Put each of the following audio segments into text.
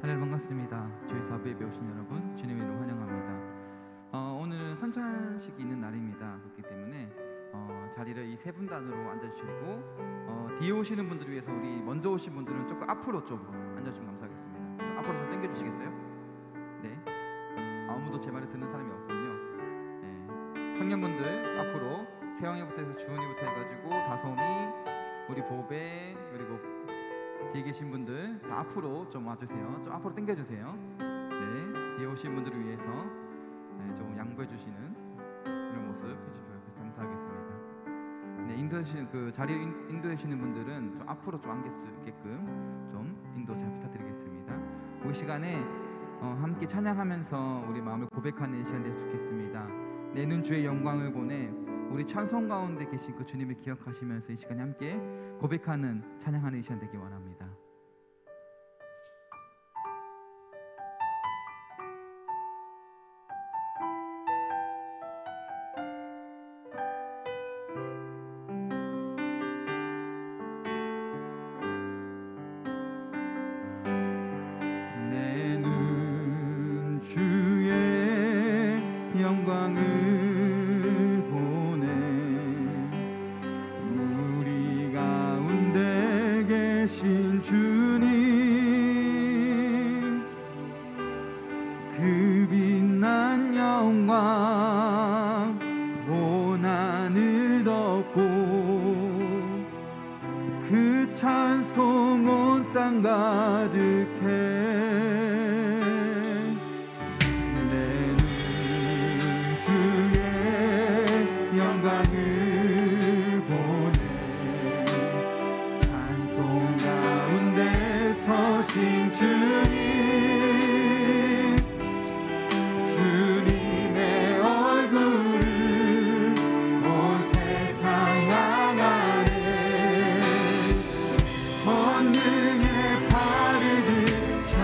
할렐루야, 반갑습니다. 저희 사부에 배우신 여러분 주님의 이름으로 환영합니다. 오늘은 선찬식이 있는 날입니다. 그렇기 때문에 자리를 이 세 분단으로 앉아주시고 뒤에 오시는 분들을 위해서 우리 먼저 오신 분들은 조금 앞으로 좀 앉아주시면 감사하겠습니다. 좀 앞으로 좀 당겨주시겠어요? 네. 아무도 제 말을 듣는 사람이 없군요. 네. 청년분들 앞으로 세영이부터 해서 주은이부터 해가지고 다솜이, 우리 보배, 그리고 뒤에 계신 분들 다 앞으로 좀 와주세요. 좀 앞으로 당겨주세요. 네, 뒤에 오신 분들을 위해서 좀 양보해 주시는 이런 모습 해주셔서 감사하겠습니다. 네, 인도하시는 그 자리를 인도해 주시는 분들은 좀 앞으로 좀 앉을 수 있게끔 좀 인도 잘 부탁드리겠습니다. 이 시간에 함께 찬양하면서 우리 마음을 고백하는 시간 되었으면 좋겠습니다. 내 눈 주의 영광을 보내 우리 찬송 가운데 계신 그 주님을 기억하시면서 이 시간에 함께 고백하는 찬양하는 이 시간 되기 원합니다. 내 눈 주의 영광을 주님, 그 빛난 영광 온 하늘 덮고 그 찬송 온 땅 가득해. 내 눈 주의 영광을 서신 주님, 주님의 얼굴을 온 세상 향하네. 권능의 팔을 드셔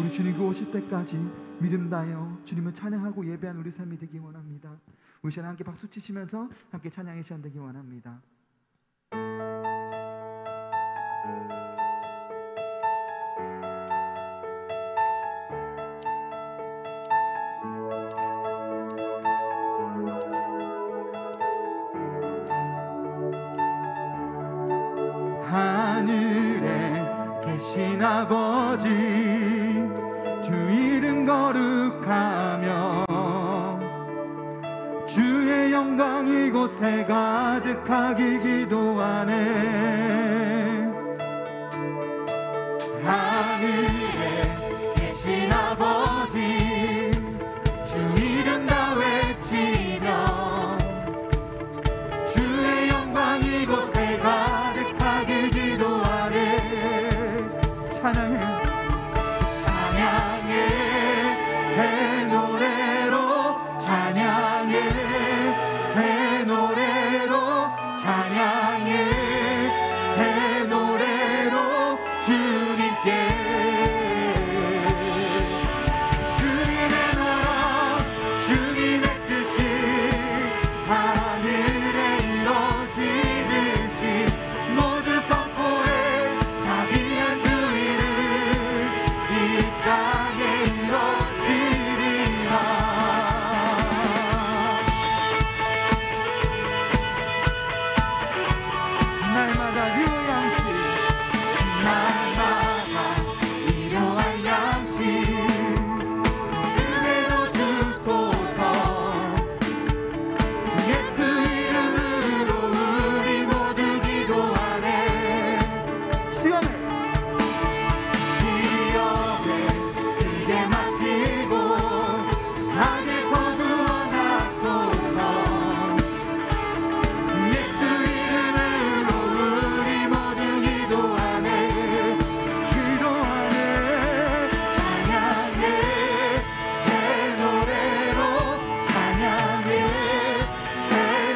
우리 주님이 오실 때까지 믿음 다하여 주님을 찬양하고 예배한 우리 삶이 되기 원합니다. 우리 시간 함께 박수 치시면서 함께 찬양의 시간 되기 원합니다. 하늘에 계신 아버지 주 이름 거룩하며 주의 영광 이곳에 가득하길 기도하네. 하늘에 계신 아버지 주 이름 다 외치며 주의 영광 이곳에 가득하길 기도하네. 찬양해 찬양해 새 노래로 찬양해 새 노래로 찬양해 새 노래로 주님께 주님의 나라 주님의 뜻이 하늘에 이루어지듯이 모두 선포해 자비한 주 이름 이 땅에 이루어지리라. 날마다 유양식 날마다 일용할 양식 은혜로 주소서. 예수 이름으로 우리 모두 기도하네. 시험에 크게 마시고 악에서 구원하소서. 예수 이름으로 우리 모두 기도하네. 기도하네. 찬양해 새 노래로 찬양해 새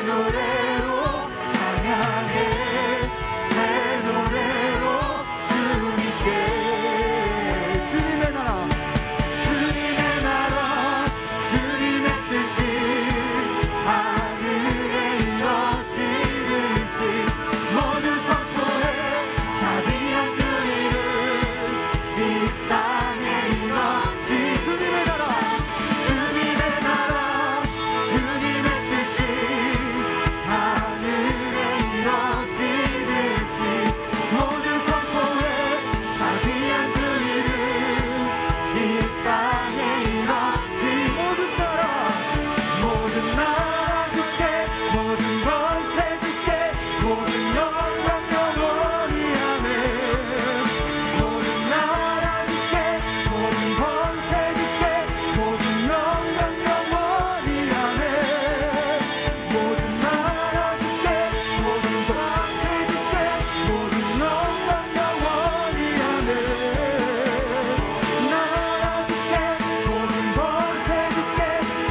노래로 찬양해 새 노래로 주님께 주님의 나라 주님의 나라 주님의 뜻이 하늘에 이루어지듯이 모두 선포해 자비한 주 이름 이 땅에 이루어지. 주님의 나라 주님의 나라 주님의 뜻이 하늘에 이루어지듯이 모두 선포해 자비한 주 이름 이 땅에 이루어지. 모든 나라 주께 모든 권세 주께 모든 영광 영원히 아멘. 모든 나라 주께 모든 권세 주께 모든 영광 영원히 아멘. 모든 나라 주께 모든 권세 주께 모든 영광 영원히 아멘. 나라 주께 모든 권세 주께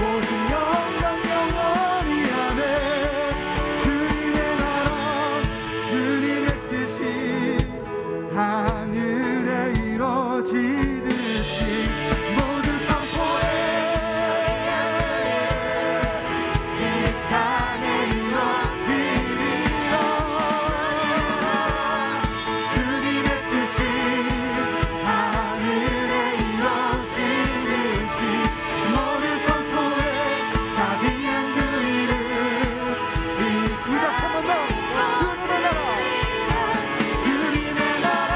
모든 영광 영원히 아멘. 주님의 나라 주님의 뜻이 하늘에 이루어지듯이 모두 선포해 이 땅에 이루어지리라. 주님의 뜻이 하늘에 이루어지듯이 모두 선포해 자비한 주 이름 이 우리가 한 번 더 주님의 나라 주님의 나라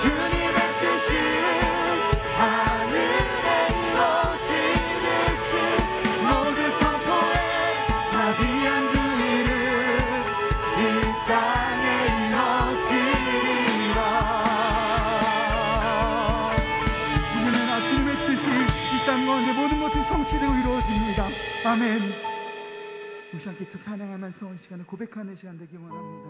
주님의 뜻이 하늘에 이루어지듯이 모두 선포해 자비한 주 이름 이 땅에 이루어지리라. 주님의 나라 주님의 뜻이 이 땅 가운데 모든 것이 성취되고 이루어집니다. 아멘. 우리 함께 찬양하면서 이 시간을 고백하는 시간 되기 원합니다.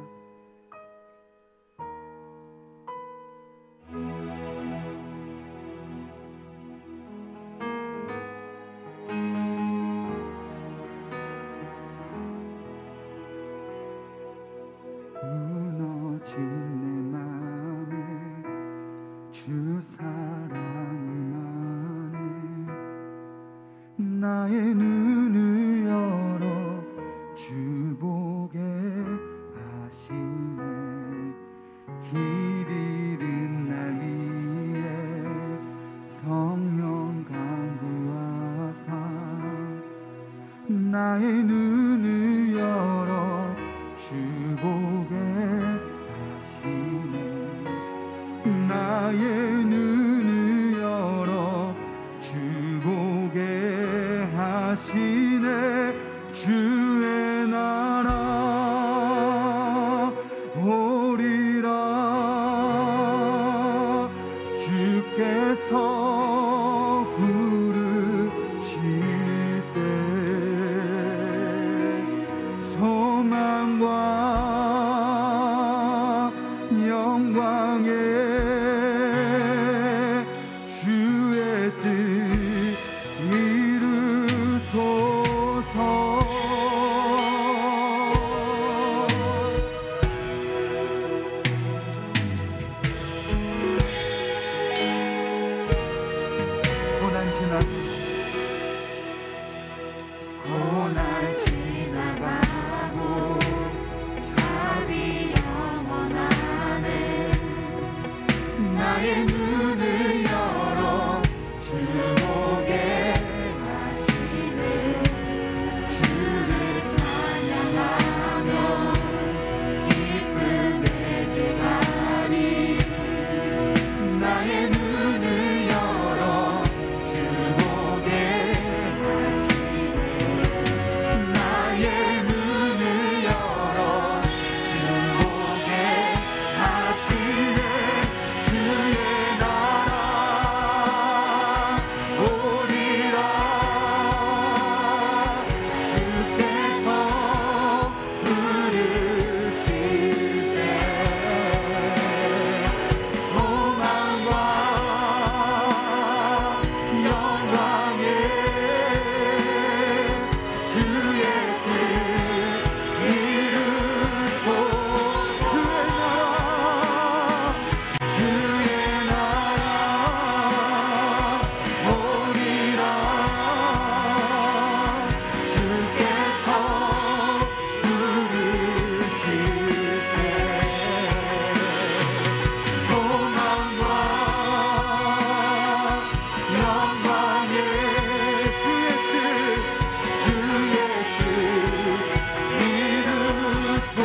무너진 내 마음에 주 사랑을 나의 눈을 열어 주 보게 하시네. 길 잃은 날 위해 성령 강구하사 나의 눈을 열어 주 보게 하시네. 나의 눈을 열어 주 보게 하시네. 주의 나라 오리라. 주께서 부르실 때 소망과 영광에 주의 뜻 이루소서. 고난 지나가고 답이 영원하네. 나의 눈을 열어 주 보게 하시네. 주를 찬양하며 기쁨의 길 가리. 나의 눈을 열어 주 보게 하시네. 나의 눈을 열어 주 보게 하시네. 주의 나라 오리라. 주께서 부르실 때 소망과 영광에 주의 뜻 이루소서. 주의 나라 오리라. 주께서 부르실 때 소망과 영광에 주의 뜻 이루소서.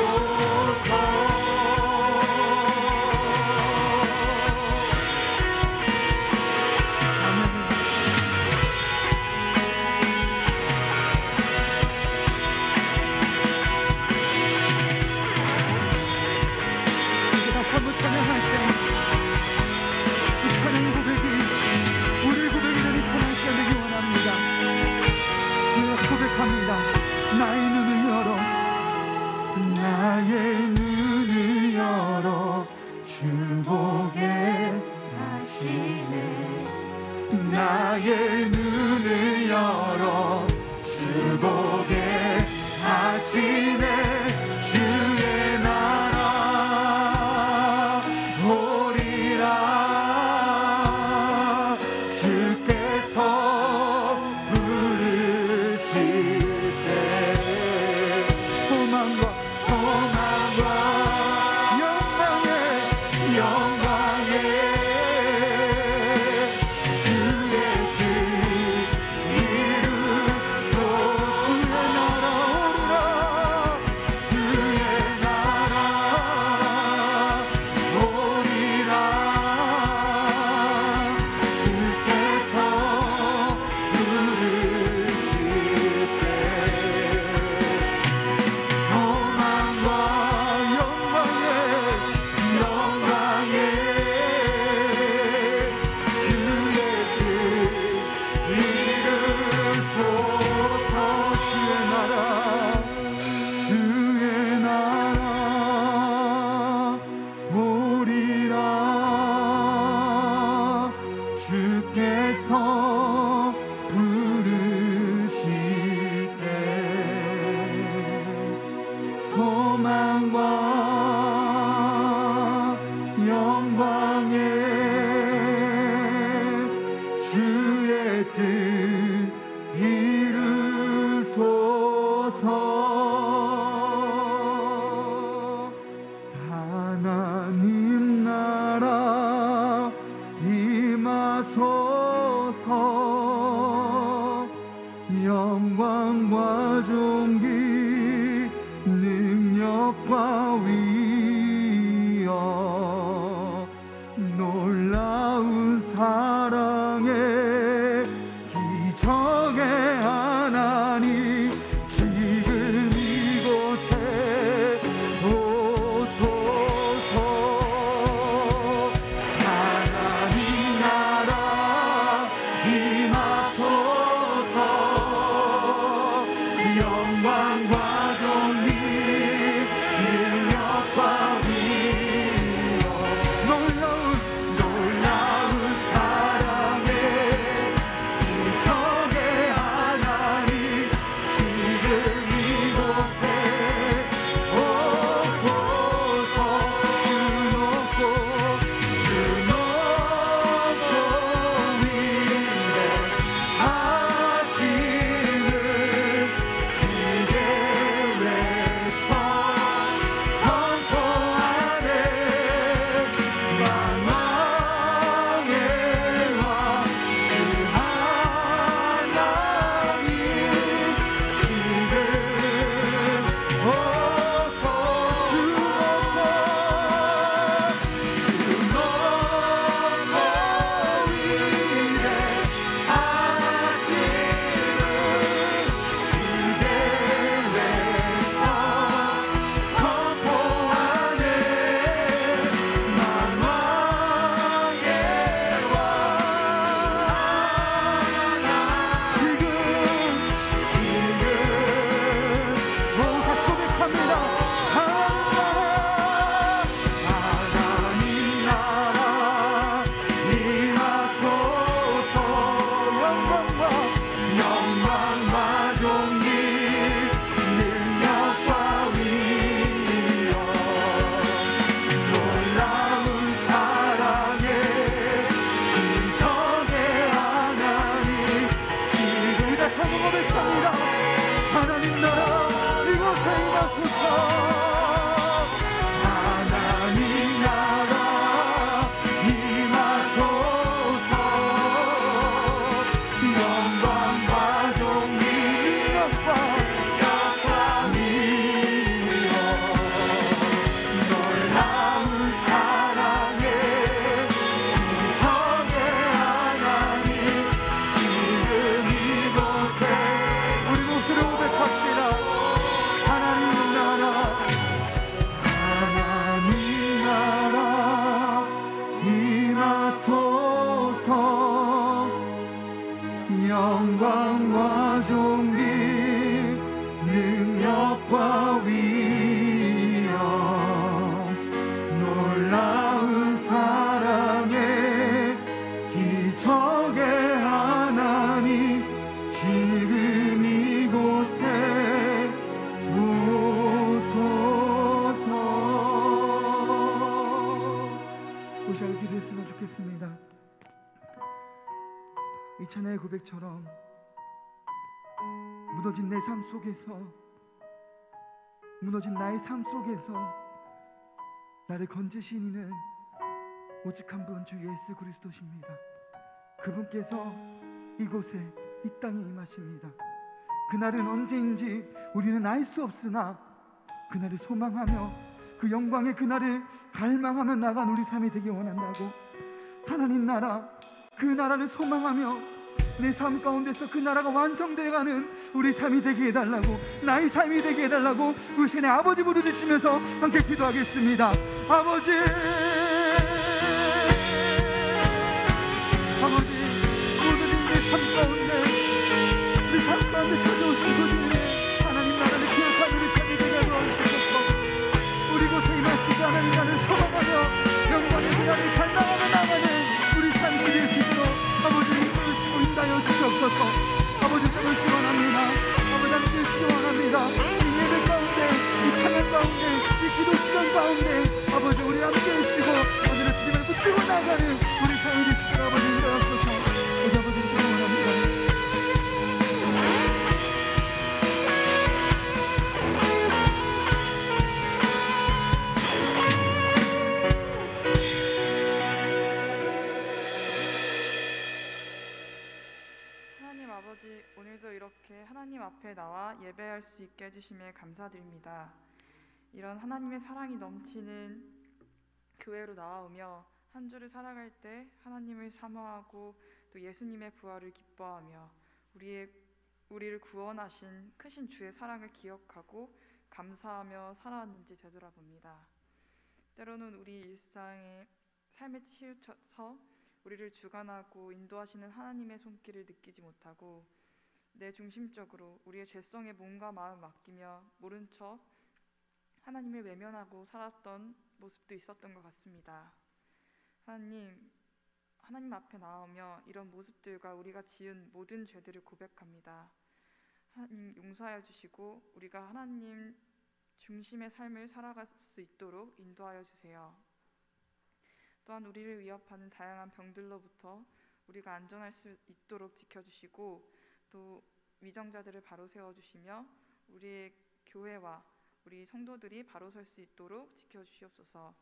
이제 다시 한번 찬양할 때 이 찬양 고백이 우리 고백이 되는 찬양 시간 되기 원합니다. 고백합니다. 나의 눈을 열어 나의 눈을 열어 주 보게 하시네. 나의 눈을 열어 주 보게 하시네. 주의 나라 오리라. 주께서 부르실 때 소망과 영광에 주의 뜻 이루소서. 주의 나라 오리라. 주께서 부르실 때 소망과 영광에 주의 뜻 이루소서. 주의 나라 오리라. 주께서 부르실 때 소망과 영광에 주의 뜻 임하소서. 영광과 존귀 능력과 위엄 놀라운 사랑의 기적의 하나님 지금 이곳에 오소서. 하나님 나라 임하소서. 영광과 존귀 능력과 위엄 놀라운 사랑의 기적의 하나님 지금 이곳에 오소서. 주 높고 위대하심을 크게 외쳐 선포하네. 만왕의 왕 주 하나님 지금 오소서. 주 높고 하나님 나라 이곳에 임하소서. 하나님 나라 임하소서. 영광과 존귀 능력과 위엄 놀라운 사랑의 기적의 하나님 지금 이곳에 우리 목소리 고백합시다. 하나님 나라 임하소서. 영광과 존귀 능력과 위엄 놀라운 사랑의 기적의 하나님 지금 이곳에 오소서. 오셔 기도했으면 좋겠습니다. 이 찬양의 고백처럼 무너진 내 삶 속에서, 무너진 나의 삶 속에서 나를 건지신 이는 오직 한 분 주 예수 그리스도십니다. 그분께서 이곳에 이 땅에 임하십니다. 그날은 언제인지 우리는 알 수 없으나 그날을 소망하며 그 영광의 그날을 갈망하며 나간 우리 삶이 되기 원한다고. 하나님 나라 그 나라를 소망하며 내 삶 가운데서 그 나라가 완성되어가는 우리 삶이 되게 해달라고, 나의 삶이 되게 해달라고 우리 시간에 아버지 부르짖으면서 함께 기도하겠습니다. 아버지 모든 내 삶 가운데 우리 삶 가운데 찾아오신 분이 하나님 나라를 기억하는 우리 삶이 되게 도와주시옵소서. 우리 곳에 임하시고 하나님 나를 소망하며 영광의 나라를 갈망하며 나가는 우리 삶이 될 수 있도록 아버지 이끌으시고 인도하여 주시옵소서. 아버지 땅을 기원합니다. 아버지 함께 기원합니다. 이 예배 가운데, 이 찬양 가운데, 이 기도 시간 가운데 아버지 우리 함께 해주시고 이렇게 하나님 앞에 나와 예배할 수 있게 해주심에 감사드립니다. 이런 하나님의 사랑이 넘치는 교회로 나아오며 한 주를 살아갈 때 하나님을 사모하고 또 예수님의 부활을 기뻐하며 우리를 구원하신 크신 주의 사랑을 기억하고 감사하며 살아왔는지 되돌아봅니다. 때로는 우리 일상의 삶에 치우쳐서 우리를 주관하고 인도하시는 하나님의 손길을 느끼지 못하고 내 중심적으로 우리의 죄성에 몸과 마음 맡기며 모른 척 하나님을 외면하고 살았던 모습도 있었던 것 같습니다. 하나님 앞에 나오며 이런 모습들과 우리가 지은 모든 죄들을 고백합니다. 하나님 용서하여 주시고 우리가 하나님 중심의 삶을 살아갈 수 있도록 인도하여 주세요. 또한 우리를 위협하는 다양한 병들로부터 우리가 안전할 수 있도록 지켜주시고 또 위정자들을 바로 세워주시며 우리의 교회와 우리 성도들이 바로 설 수 있도록 지켜주시옵소서.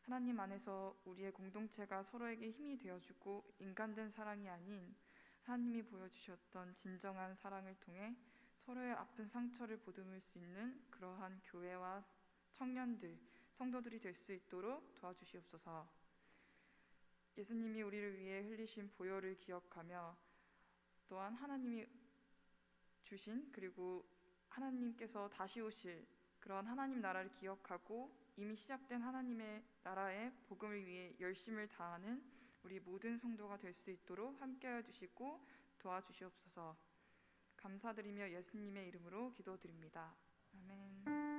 하나님 안에서 우리의 공동체가 서로에게 힘이 되어주고 인간된 사랑이 아닌 하나님이 보여주셨던 진정한 사랑을 통해 서로의 아픈 상처를 보듬을 수 있는 그러한 교회와 청년들, 성도들이 될 수 있도록 도와주시옵소서. 예수님이 우리를 위해 흘리신 보혈을 기억하며 또한 하나님이 주신 그리고 하나님께서 다시 오실 그런 하나님 나라를 기억하고 이미 시작된 하나님의 나라의 복음을 위해 열심을 다하는 우리 모든 성도가 될 수 있도록 함께하여 주시고 도와주시옵소서. 감사드리며 예수님의 이름으로 기도드립니다. 아멘.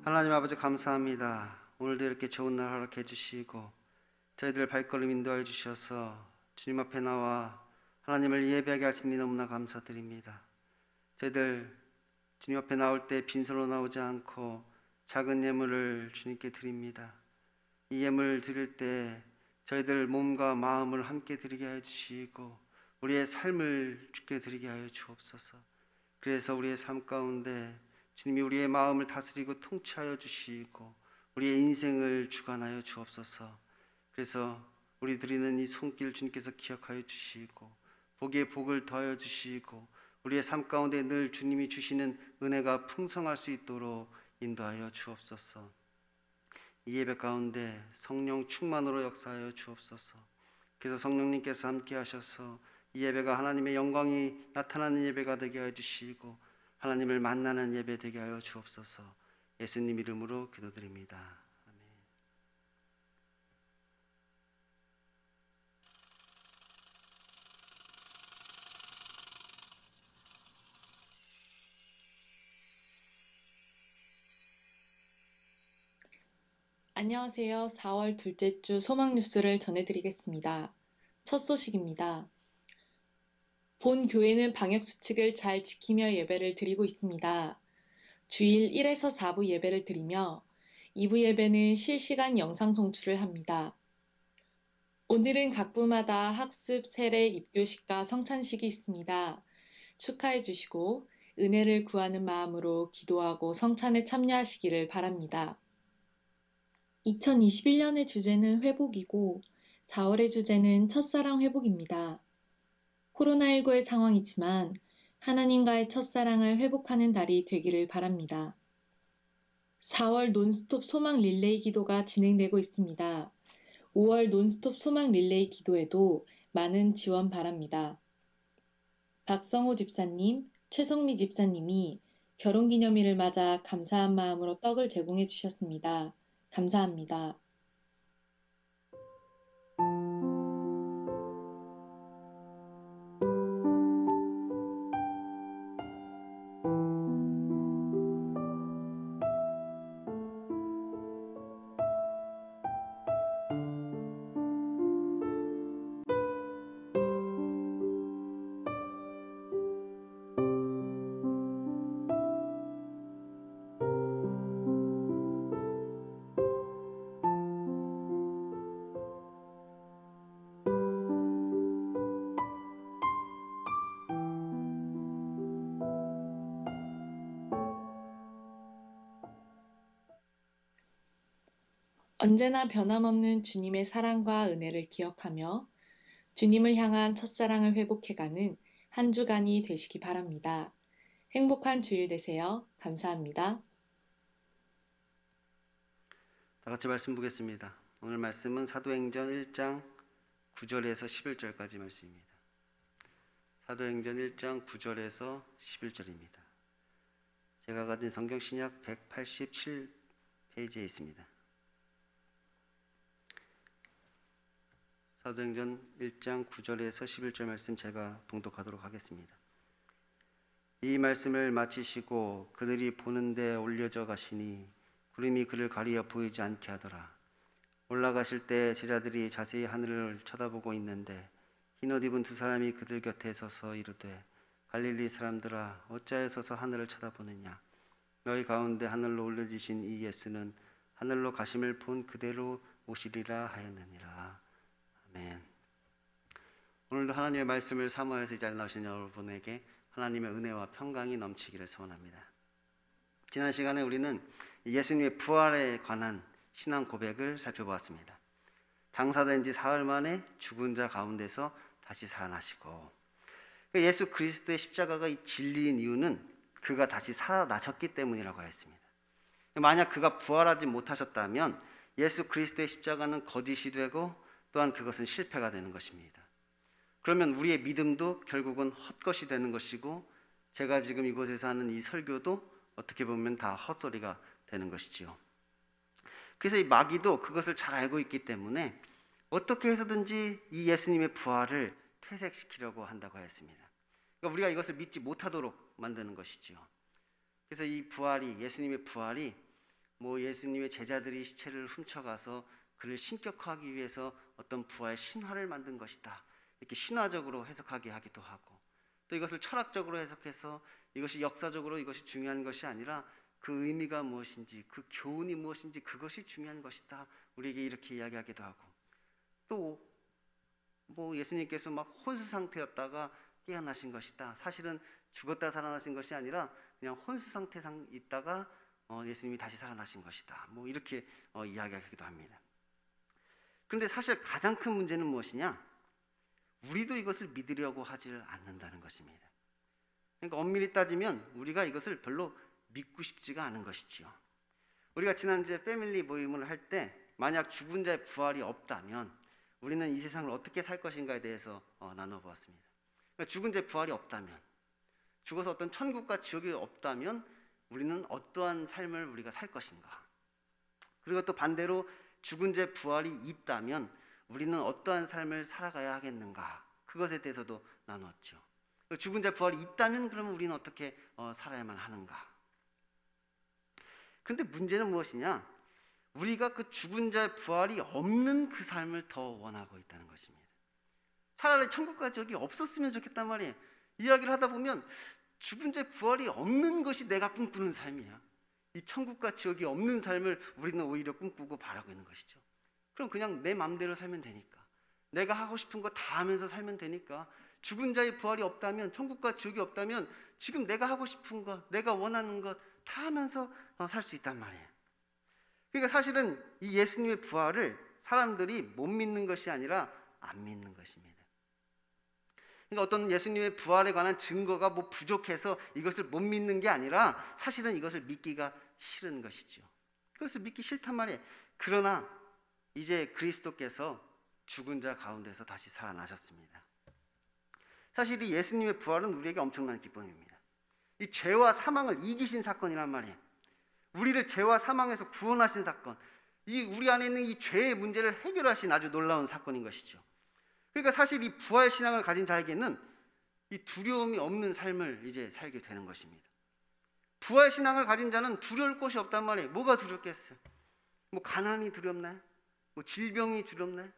하나님 아버지 감사합니다. 오늘도 이렇게 좋은 날 허락해 주시고 저희들 발걸음 인도해 주셔서 주님 앞에 나와 하나님을 예배하게 하시니 너무나 감사드립니다. 저희들 주님 앞에 나올 때 빈손으로 나오지 않고 작은 예물을 주님께 드립니다. 이 예물 드릴 때 저희들 몸과 마음을 함께 드리게 하여 주시고 우리의 삶을 주께 드리게 하여 주옵소서. 그래서 우리의 삶 가운데 주님이 우리의 마음을 다스리고 통치하여 주시고 우리의 인생을 주관하여 주옵소서. 그래서 우리 드리는 이 손길 주님께서 기억하여 주시고 복에 복을 더하여 주시고 우리의 삶 가운데 늘 주님이 주시는 은혜가 풍성할 수 있도록 인도하여 주옵소서. 이 예배 가운데 성령 충만으로 역사하여 주옵소서. 그래서 성령님께서 함께 하셔서 이 예배가 하나님의 영광이 나타나는 예배가 되게 하여 주시고 하나님을 만나는 예배 되게 하여 주옵소서. 예수님 이름으로 기도드립니다. 아멘. 안녕하세요. 4월 둘째 주 소망 뉴스를 전해드리겠습니다. 첫 소식입니다. 본 교회는 방역 수칙을 잘 지키며 예배를 드리고 있습니다. 주일 1에서 4부 예배를 드리며 2부 예배는 실시간 영상 송출을 합니다. 오늘은 각 부마다 학습, 세례, 입교식과 성찬식이 있습니다. 축하해 주시고 은혜를 구하는 마음으로 기도하고 성찬에 참여하시기를 바랍니다. 2021년의 주제는 회복이고 4월의 주제는 첫사랑 회복입니다. 코로나19의 상황이지만 하나님과의 첫사랑을 회복하는 달이 되기를 바랍니다. 4월 논스톱 소망 릴레이 기도가 진행되고 있습니다. 5월 논스톱 소망 릴레이 기도에도 많은 지원 바랍니다. 박성호 집사님, 최성미 집사님이 결혼기념일을 맞아 감사한 마음으로 떡을 제공해 주셨습니다. 감사합니다. 언제나 변함없는 주님의 사랑과 은혜를 기억하며 주님을 향한 첫사랑을 회복해가는 한 주간이 되시기 바랍니다. 행복한 주일 되세요. 감사합니다. 다 같이 말씀 보겠습니다. 오늘 말씀은 사도행전 1장 9절에서 11절까지 말씀입니다. 사도행전 1장 9절에서 11절입니다. 제가 가진 성경 신약 187페이지에 있습니다. 사도행전 1장 9절에서 11절 말씀 제가 봉독하도록 하겠습니다. 이 말씀을 마치시고 그들이 보는데 올려져 가시니 구름이 그를 가리어 보이지 않게 하더라. 올라가실 때 제자들이 자세히 하늘을 쳐다보고 있는데 흰옷 입은 두 사람이 그들 곁에 서서 이르되 갈릴리 사람들아 어찌하여 서서 하늘을 쳐다보느냐. 너희 가운데 하늘로 올려지신 이 예수는 하늘로 가심을 본 그대로 오시리라 하였느니라. 아멘. 오늘도 하나님의 말씀을 사모해서 이 자리에 나오신 여러분에게 하나님의 은혜와 평강이 넘치기를 소원합니다. 지난 시간에 우리는 예수님의 부활에 관한 신앙 고백을 살펴보았습니다. 장사된 지 사흘 만에 죽은 자 가운데서 다시 살아나시고, 예수 그리스도의 십자가가 이 진리인 이유는 그가 다시 살아나셨기 때문이라고 했습니다. 만약 그가 부활하지 못하셨다면 예수 그리스도의 십자가는 거짓이 되고 또한 그것은 실패가 되는 것입니다. 그러면 우리의 믿음도 결국은 헛것이 되는 것이고 제가 지금 이곳에서 하는 이 설교도 어떻게 보면 다 헛소리가 되는 것이지요. 그래서 이 마귀도 그것을 잘 알고 있기 때문에 어떻게 해서든지 이 예수님의 부활을 퇴색시키려고 한다고 했습니다. 그러니까 우리가 이것을 믿지 못하도록 만드는 것이지요. 그래서 이 부활이, 예수님의 부활이 예수님의 제자들이 시체를 훔쳐가서 그를 신격화하기 위해서 어떤 부활 신화를 만든 것이다, 이렇게 신화적으로 해석하게 하기도 하고, 또 이것을 철학적으로 해석해서 이것이 역사적으로 이것이 중요한 것이 아니라 그 의미가 무엇인지, 그 교훈이 무엇인지 그것이 중요한 것이다, 우리에게 이렇게 이야기하기도 하고, 또 예수님께서 막 혼수 상태였다가 깨어나신 것이다, 사실은 죽었다 살아나신 것이 아니라 그냥 혼수 상태에 있다가 예수님이 다시 살아나신 것이다, 이렇게 이야기하기도 합니다. 그런데 사실 가장 큰 문제는 무엇이냐? 우리도 이것을 믿으려고 하지 않는다는 것입니다. 그러니까 엄밀히 따지면 우리가 이것을 별로 믿고 싶지가 않은 것이지요. 우리가 지난주에 패밀리 모임을 할 때 만약 죽은 자의 부활이 없다면 우리는 이 세상을 어떻게 살 것인가에 대해서 나눠보았습니다. 그러니까 죽은 자의 부활이 없다면, 죽어서 어떤 천국과 지옥이 없다면 우리는 어떠한 삶을 우리가 살 것인가? 그리고 또 반대로 죽은 자의 부활이 있다면 우리는 어떠한 삶을 살아가야 하겠는가? 그것에 대해서도 나누었죠. 죽은 자의 부활이 있다면 그러면 우리는 어떻게 살아야만 하는가? 그런데 문제는 무엇이냐? 우리가 그 죽은 자의 부활이 없는 그 삶을 더 원하고 있다는 것입니다. 차라리 천국과 지옥이 없었으면 좋겠단 말이에요. 이야기를 하다 보면 죽은 자의 부활이 없는 것이 내가 꿈꾸는 삶이야. 이 천국과 지옥이 없는 삶을 우리는 오히려 꿈꾸고 바라고 있는 것이죠. 그럼 그냥 내 마음대로 살면 되니까, 내가 하고 싶은 거 다 하면서 살면 되니까, 죽은 자의 부활이 없다면, 천국과 지옥이 없다면 지금 내가 하고 싶은 것, 내가 원하는 것 다 하면서 살 수 있단 말이에요. 그러니까 사실은 이 예수님의 부활을 사람들이 못 믿는 것이 아니라 안 믿는 것입니다. 그러니까 어떤 예수님의 부활에 관한 증거가 부족해서 이것을 못 믿는 게 아니라 사실은 이것을 믿기가 싫은 것이죠. 그것을 믿기 싫단 말이에요. 그러나 이제 그리스도께서 죽은 자 가운데서 다시 살아나셨습니다. 사실 이 예수님의 부활은 우리에게 엄청난 기쁨입니다. 이 죄와 사망을 이기신 사건이란 말이에요. 우리를 죄와 사망에서 구원하신 사건, 이 우리 안에 있는 이 죄의 문제를 해결하신 아주 놀라운 사건인 것이죠. 그러니까 사실 이 부활 신앙을 가진 자에게는 이 두려움이 없는 삶을 이제 살게 되는 것입니다. 부활 신앙을 가진 자는 두려울 것이 없단 말이에요. 뭐가 두렵겠어요? 뭐 가난이 두렵나요? 뭐 질병이 두렵나요?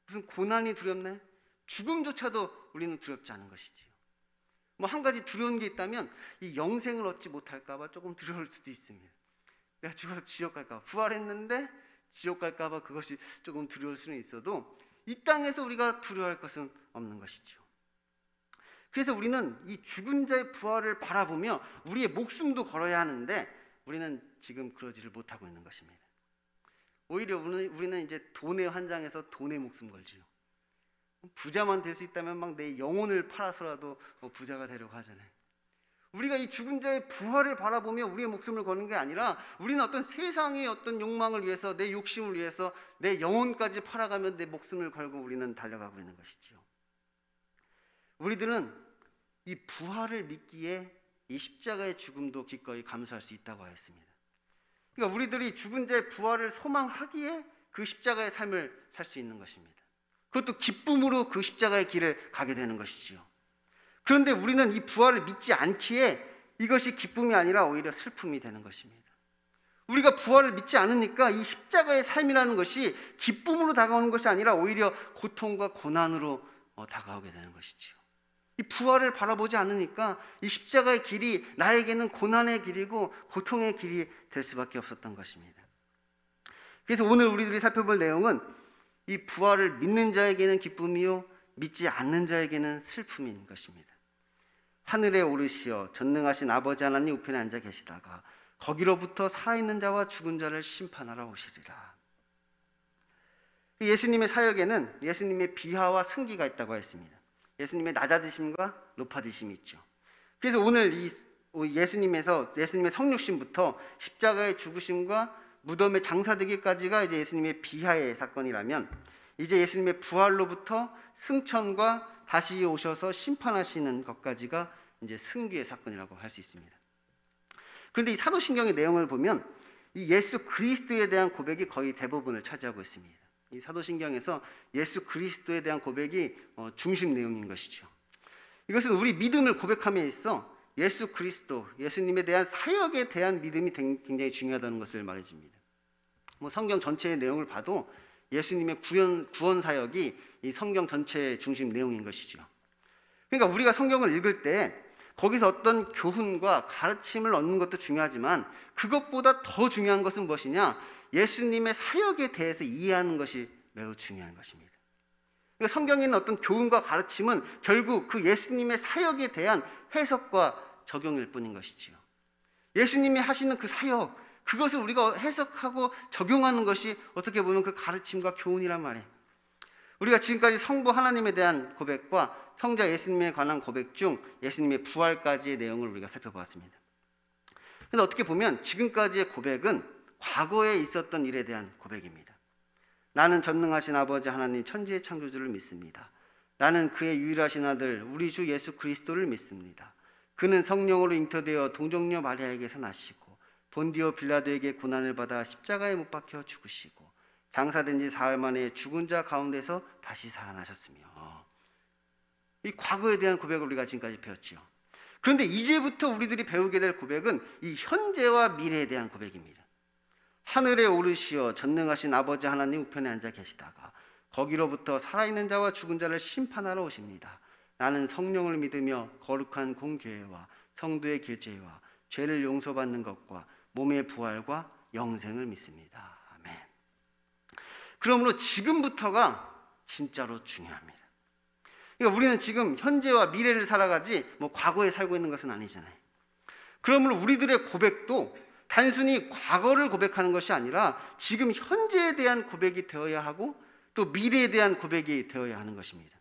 무슨 고난이 두렵나요? 죽음조차도 우리는 두렵지 않은 것이지요. 뭐 한 가지 두려운 게 있다면 이 영생을 얻지 못할까 봐 조금 두려울 수도 있습니다. 내가 죽어서 지옥 갈까 봐, 부활했는데 지옥 갈까 봐 그것이 조금 두려울 수는 있어도 이 땅에서 우리가 두려워할 것은 없는 것이죠. 그래서 우리는 이 죽은 자의 부활을 바라보며 우리의 목숨도 걸어야 하는데 우리는 지금 그러지를 못하고 있는 것입니다. 오히려 우리는 이제 돈의 환장에서 돈의 목숨 걸지요. 부자만 될 수 있다면 막 내 영혼을 팔아서라도 부자가 되려고 하잖아요. 우리가 이 죽은 자의 부활을 바라보며 우리의 목숨을 거는 게 아니라 우리는 어떤 세상의 어떤 욕망을 위해서, 내 욕심을 위해서 내 영혼까지 팔아가며 내 목숨을 걸고 우리는 달려가고 있는 것이지요. 우리들은 이 부활을 믿기에 이 십자가의 죽음도 기꺼이 감수할 수 있다고 하였습니다. 그러니까 우리들이 죽은 자의 부활을 소망하기에 그 십자가의 삶을 살 수 있는 것입니다. 그것도 기쁨으로 그 십자가의 길을 가게 되는 것이지요. 그런데 우리는 이 부활을 믿지 않기에 이것이 기쁨이 아니라 오히려 슬픔이 되는 것입니다. 우리가 부활을 믿지 않으니까 이 십자가의 삶이라는 것이 기쁨으로 다가오는 것이 아니라 오히려 고통과 고난으로 다가오게 되는 것이지요. 이 부활을 바라보지 않으니까 이 십자가의 길이 나에게는 고난의 길이고 고통의 길이 될 수밖에 없었던 것입니다. 그래서 오늘 우리들이 살펴볼 내용은 이 부활을 믿는 자에게는 기쁨이요 믿지 않는 자에게는 슬픔인 것입니다. 하늘에 오르시어 전능하신 아버지 하나님 우편에 앉아 계시다가 거기로부터 살아있는 자와 죽은 자를 심판하러 오시리라. 예수님의 사역에는 예수님의 비하와 승기가 있다고 했습니다. 예수님의 낮아지심과 높아지심이 있죠. 그래서 오늘 이 예수님의 성육신부터 십자가의 죽으심과 무덤에 장사되기까지가 이제 예수님의 비하의 사건이라면 이제 예수님의 부활로부터 승천과 다시 오셔서 심판하시는 것까지가 이제 승기의 사건이라고 할 수 있습니다. 그런데 이 사도신경의 내용을 보면 이 예수 그리스도에 대한 고백이 거의 대부분을 차지하고 있습니다. 이 사도신경에서 예수 그리스도에 대한 고백이 중심 내용인 것이죠. 이것은 우리 믿음을 고백함에 있어 예수 그리스도, 예수님에 대한 사역에 대한 믿음이 굉장히 중요하다는 것을 말해줍니다. 뭐 성경 전체의 내용을 봐도 예수님의 구원 사역이 이 성경 전체의 중심 내용인 것이죠. 그러니까 우리가 성경을 읽을 때 거기서 어떤 교훈과 가르침을 얻는 것도 중요하지만 그것보다 더 중요한 것은 무엇이냐? 예수님의 사역에 대해서 이해하는 것이 매우 중요한 것입니다. 그러니까 성경에 있는 어떤 교훈과 가르침은 결국 그 예수님의 사역에 대한 해석과 적용일 뿐인 것이지요. 예수님이 하시는 그 사역, 그것을 우리가 해석하고 적용하는 것이 어떻게 보면 그 가르침과 교훈이란 말이에요. 우리가 지금까지 성부 하나님에 대한 고백과 성자 예수님에 관한 고백 중 예수님의 부활까지의 내용을 우리가 살펴보았습니다. 그런데 어떻게 보면 지금까지의 고백은 과거에 있었던 일에 대한 고백입니다. 나는 전능하신 아버지 하나님 천지의 창조주를 믿습니다. 나는 그의 유일하신 아들 우리 주 예수 그리스도를 믿습니다. 그는 성령으로 잉태되어 동정녀 마리아에게서 나시고 본디오 빌라도에게 고난을 받아 십자가에 못 박혀 죽으시고 장사된 지 사흘 만에 죽은 자 가운데서 다시 살아나셨으며, 이 과거에 대한 고백을 우리가 지금까지 배웠죠. 그런데 이제부터 우리들이 배우게 될 고백은 이 현재와 미래에 대한 고백입니다. 하늘에 오르시어 전능하신 아버지 하나님 우편에 앉아 계시다가 거기로부터 살아있는 자와 죽은 자를 심판하러 오십니다. 나는 성령을 믿으며 거룩한 공교회와 성도의 교제와 죄를 용서받는 것과 몸의 부활과 영생을 믿습니다. 아멘. 그러므로 지금부터가 진짜로 중요합니다. 그러니까 우리는 지금 현재와 미래를 살아가지 뭐 과거에 살고 있는 것은 아니잖아요. 그러므로 우리들의 고백도 단순히 과거를 고백하는 것이 아니라 지금 현재에 대한 고백이 되어야 하고 또 미래에 대한 고백이 되어야 하는 것입니다.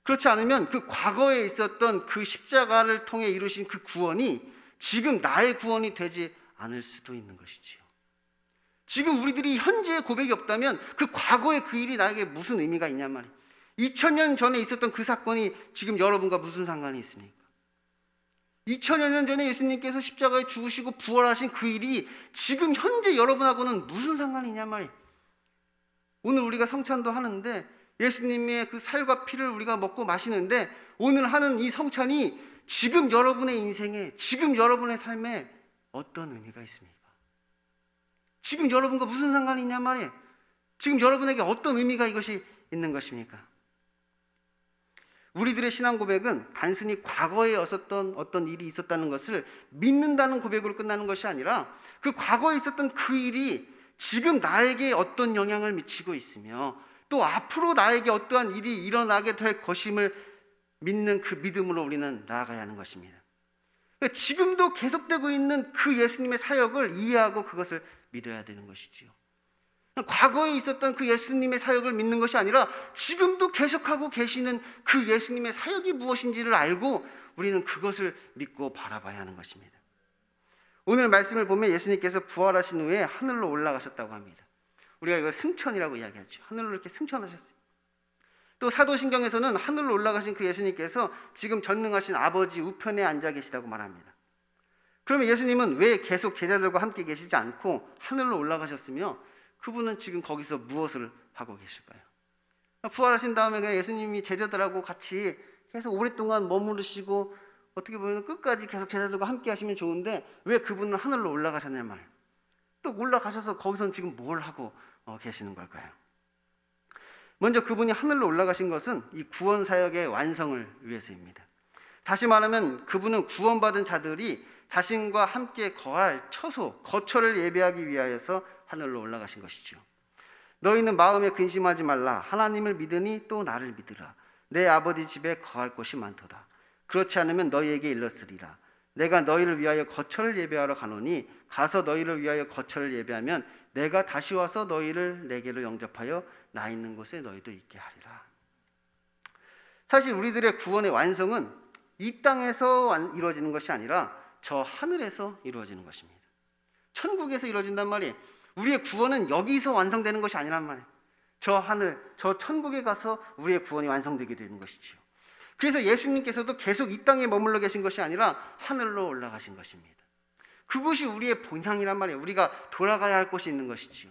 그렇지 않으면 그 과거에 있었던 그 십자가를 통해 이루신 그 구원이 지금 나의 구원이 되지 않을 수도 있는 것이지요. 지금 우리들이 현재의 고백이 없다면 그 과거의 그 일이 나에게 무슨 의미가 있냔 말이에요. 2000년 전에 있었던 그 사건이 지금 여러분과 무슨 상관이 있습니까? 2000여 년 전에 예수님께서 십자가에 죽으시고 부활하신 그 일이 지금 현재 여러분하고는 무슨 상관이 있냔 말이에요. 오늘 우리가 성찬도 하는데 예수님의 그 살과 피를 우리가 먹고 마시는데 오늘 하는 이 성찬이 지금 여러분의 인생에, 지금 여러분의 삶에 어떤 의미가 있습니까? 지금 여러분과 무슨 상관이 있냔 말이에요. 지금 여러분에게 어떤 의미가 이것이 있는 것입니까? 우리들의 신앙 고백은 단순히 과거에 있었던 어떤 일이 있었다는 것을 믿는다는 고백으로 끝나는 것이 아니라 그 과거에 있었던 그 일이 지금 나에게 어떤 영향을 미치고 있으며 또 앞으로 나에게 어떠한 일이 일어나게 될 것임을 믿는 그 믿음으로 우리는 나아가야 하는 것입니다. 그러니까 지금도 계속되고 있는 그 예수님의 사역을 이해하고 그것을 믿어야 되는 것이지요. 과거에 있었던 그 예수님의 사역을 믿는 것이 아니라 지금도 계속하고 계시는 그 예수님의 사역이 무엇인지를 알고 우리는 그것을 믿고 바라봐야 하는 것입니다. 오늘 말씀을 보면 예수님께서 부활하신 후에 하늘로 올라가셨다고 합니다. 우리가 이걸 승천이라고 이야기하죠. 하늘로 이렇게 승천하셨어요. 또 사도신경에서는 하늘로 올라가신 그 예수님께서 지금 전능하신 아버지 우편에 앉아 계시다고 말합니다. 그러면 예수님은 왜 계속 제자들과 함께 계시지 않고 하늘로 올라가셨으며 그분은 지금 거기서 무엇을 하고 계실까요? 부활하신 다음에 그냥 예수님이 제자들하고 같이 계속 오랫동안 머무르시고 어떻게 보면 끝까지 계속 제자들과 함께 하시면 좋은데 왜 그분은 하늘로 올라가셨냐 말. 또 올라가셔서 거기서는 지금 뭘 하고 계시는 걸까요? 먼저 그분이 하늘로 올라가신 것은 이 구원 사역의 완성을 위해서입니다. 다시 말하면 그분은 구원받은 자들이 자신과 함께 거할 처소, 거처를 예비하기 위하여서 하늘로 올라가신 것이죠. 너희는 마음에 근심하지 말라. 하나님을 믿으니 또 나를 믿으라. 내 아버지 집에 거할 곳이 많도다. 그렇지 않으면 너희에게 일렀으리라. 내가 너희를 위하여 거처를 예배하러 가노니 가서 너희를 위하여 거처를 예배하면 내가 다시 와서 너희를 내게로 영접하여 나 있는 곳에 너희도 있게 하리라. 사실 우리들의 구원의 완성은 이 땅에서 이루어지는 것이 아니라 저 하늘에서 이루어지는 것입니다. 천국에서 이루어진단 말이에요. 우리의 구원은 여기서 완성되는 것이 아니란 말이에요. 저 하늘, 저 천국에 가서 우리의 구원이 완성되게 되는 것이지요. 그래서 예수님께서도 계속 이 땅에 머물러 계신 것이 아니라 하늘로 올라가신 것입니다. 그것이 우리의 본향이란 말이에요. 우리가 돌아가야 할 곳이 있는 것이지요.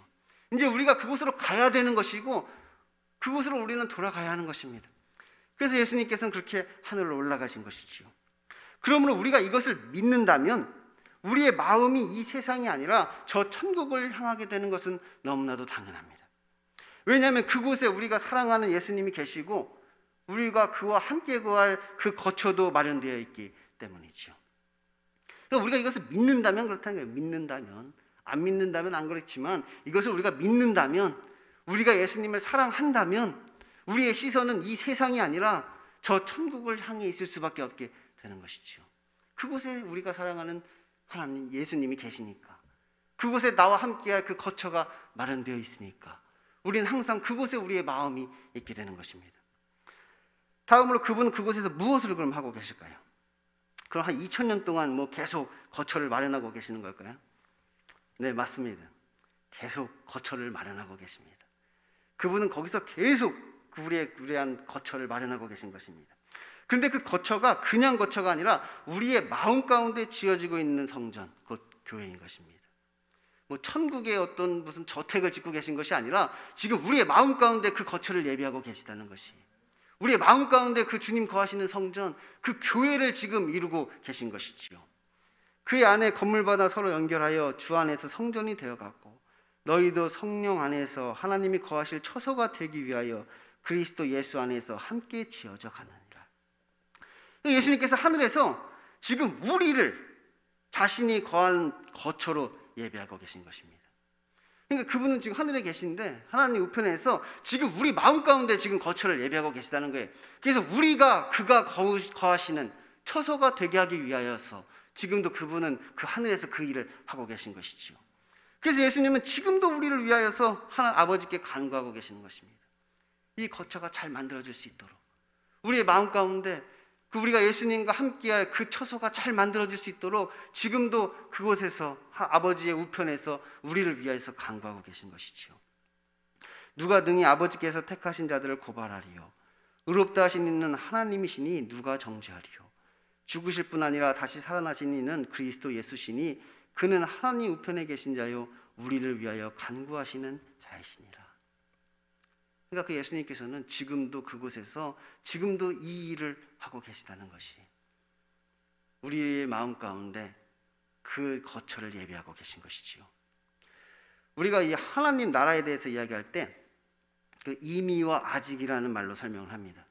이제 우리가 그곳으로 가야 되는 것이고 그곳으로 우리는 돌아가야 하는 것입니다. 그래서 예수님께서는 그렇게 하늘로 올라가신 것이지요. 그러므로 우리가 이것을 믿는다면 우리의 마음이 이 세상이 아니라 저 천국을 향하게 되는 것은 너무나도 당연합니다. 왜냐하면 그곳에 우리가 사랑하는 예수님이 계시고 우리가 그와 함께 거할 그 거처도 마련되어 있기 때문이죠. 그러니까 우리가 이것을 믿는다면 그렇다는 거예요. 믿는다면. 안 믿는다면 안 그렇지만 이것을 우리가 믿는다면, 우리가 예수님을 사랑한다면 우리의 시선은 이 세상이 아니라 저 천국을 향해 있을 수밖에 없게 되는 것이죠. 그곳에 우리가 사랑하는 하나님 예수님이 계시니까, 그곳에 나와 함께할 그 거처가 마련되어 있으니까 우리는 항상 그곳에 우리의 마음이 있게 되는 것입니다. 다음으로 그분은 그곳에서 무엇을 그럼 하고 계실까요? 그럼 한 2000년 동안 계속 거처를 마련하고 계시는 걸까요? 네, 맞습니다. 계속 거처를 마련하고 계십니다. 그분은 거기서 계속 우리의 위한 거처를 마련하고 계신 것입니다. 그런데 그 거처가 그냥 거처가 아니라 우리의 마음 가운데 지어지고 있는 성전, 곧 교회인 것입니다. 천국의 어떤 무슨 저택을 짓고 계신 것이 아니라 지금 우리의 마음 가운데 그 거처를 예비하고 계시다는 것이, 우리의 마음 가운데 그 주님 거하시는 성전, 그 교회를 지금 이루고 계신 것이지요. 그 안에 건물마다 서로 연결하여 주 안에서 성전이 되어갔고 너희도 성령 안에서 하나님이 거하실 처소가 되기 위하여 그리스도 예수 안에서 함께 지어져 가느니라. 예수님께서 하늘에서 지금 우리를 자신이 거한 거처로 예배하고 계신 것입니다. 그러니까 그분은 지금 하늘에 계신데 하나님 우편에서 지금 우리 마음 가운데 지금 거처를 예배하고 계시다는 거예요. 그래서 우리가 그가 거하시는 처소가 되게 하기 위하여서 지금도 그분은 그 하늘에서 그 일을 하고 계신 것이지요. 그래서 예수님은 지금도 우리를 위하여서 하나님 아버지께 간구하고 계시는 것입니다. 이 거처가 잘 만들어질 수 있도록 우리의 마음 가운데 그 우리가 예수님과 함께할 그 처소가 잘 만들어질 수 있도록 지금도 그곳에서 아버지의 우편에서 우리를 위하여서 간구하고 계신 것이지요. 누가 능히 아버지께서 택하신 자들을 고발하리요. 의롭다 하신 이는 하나님이시니 누가 정죄하리요. 죽으실 뿐 아니라 다시 살아나신 이는 그리스도 예수시니 그는 하나님 우편에 계신 자요 우리를 위하여 간구하시는 자이시니라. 그러니까 그 예수님께서는 지금도 그곳에서 지금도 이 일을 하고 계시다는 것이 우리의 마음 가운데 그 거처를 예비하고 계신 것이지요. 우리가 이 하나님 나라에 대해서 이야기할 때 그 이미와 아직이라는 말로 설명을 합니다.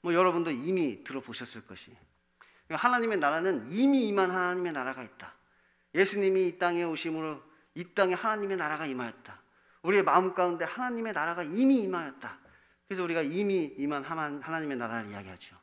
뭐 여러분도 이미 들어보셨을 것이 하나님의 나라는 이미 임한 하나님의 나라가 있다. 예수님이 이 땅에 오심으로 이 땅에 하나님의 나라가 임하였다. 우리의 마음 가운데 하나님의 나라가 이미 임하였다. 그래서 우리가 이미 임한 하나님의 나라를 이야기하죠.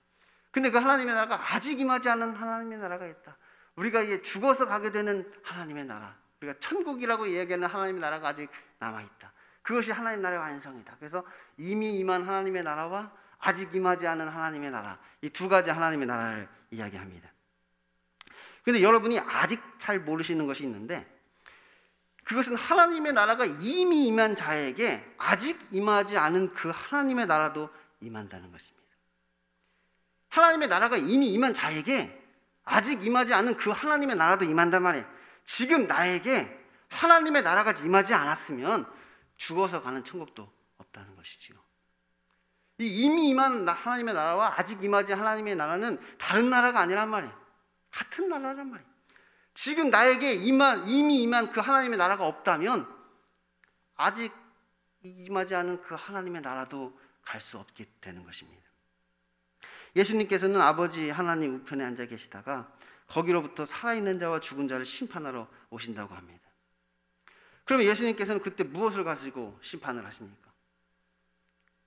근데 그 하나님의 나라가 아직 임하지 않은 하나님의 나라가 있다. 우리가 이제 죽어서 가게 되는 하나님의 나라, 우리가 천국이라고 이야기하는 하나님의 나라가 아직 남아있다. 그것이 하나님의 나라의 완성이다. 그래서 이미 임한 하나님의 나라와 아직 임하지 않은 하나님의 나라, 이 두 가지 하나님의 나라를 이야기합니다. 그런데 여러분이 아직 잘 모르시는 것이 있는데 그것은 하나님의 나라가 이미 임한 자에게 아직 임하지 않은 그 하나님의 나라도 임한다는 것입니다. 하나님의 나라가 이미 임한 자에게 아직 임하지 않은 그 하나님의 나라도 임한단 말이에요. 지금 나에게 하나님의 나라가 임하지 않았으면 죽어서 가는 천국도 없다는 것이지요. 이 이미 임한 하나님의 나라와 아직 임하지 하나님의 나라는 다른 나라가 아니란 말이에요. 같은 나라란 말이에요. 지금 나에게 이미 임한 그 하나님의 나라가 없다면 아직 임하지 않은 그 하나님의 나라도 갈 수 없게 되는 것입니다. 예수님께서는 아버지 하나님 우편에 앉아 계시다가 거기로부터 살아있는 자와 죽은 자를 심판하러 오신다고 합니다. 그러면 예수님께서는 그때 무엇을 가지고 심판을 하십니까?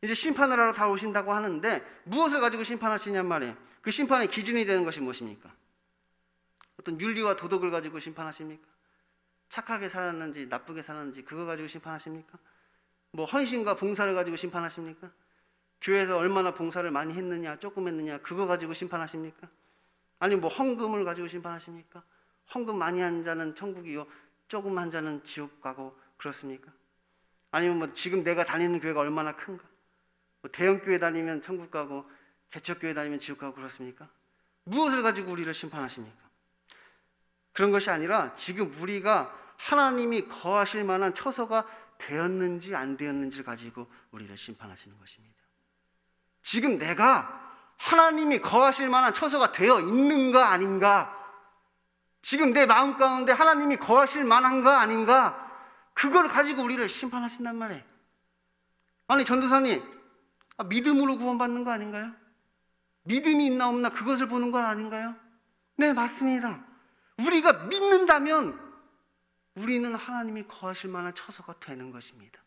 이제 심판을 하러 다 오신다고 하는데 무엇을 가지고 심판하시냔 말이에요. 그 심판의 기준이 되는 것이 무엇입니까? 어떤 윤리와 도덕을 가지고 심판하십니까? 착하게 살았는지 나쁘게 살았는지 그거 가지고 심판하십니까? 뭐 헌신과 봉사를 가지고 심판하십니까? 교회에서 얼마나 봉사를 많이 했느냐 조금 했느냐 그거 가지고 심판하십니까? 아니면 뭐 헌금을 가지고 심판하십니까? 헌금 많이 한 자는 천국이요 조금 한 자는 지옥 가고 그렇습니까? 아니면 뭐 지금 내가 다니는 교회가 얼마나 큰가? 뭐 대형교회 다니면 천국 가고 개척교회 다니면 지옥 가고 그렇습니까? 무엇을 가지고 우리를 심판하십니까? 그런 것이 아니라 지금 우리가 하나님이 거하실 만한 처소가 되었는지 안 되었는지를 가지고 우리를 심판하시는 것입니다. 지금 내가 하나님이 거하실 만한 처소가 되어 있는가 아닌가? 지금 내 마음 가운데 하나님이 거하실 만한가 아닌가? 그걸 가지고 우리를 심판하신단 말이에요. 아니 전도사님, 믿음으로 구원받는 거 아닌가요? 믿음이 있나 없나 그것을 보는 건 아닌가요? 네, 맞습니다. 우리가 믿는다면 우리는 하나님이 거하실 만한 처소가 되는 것입니다.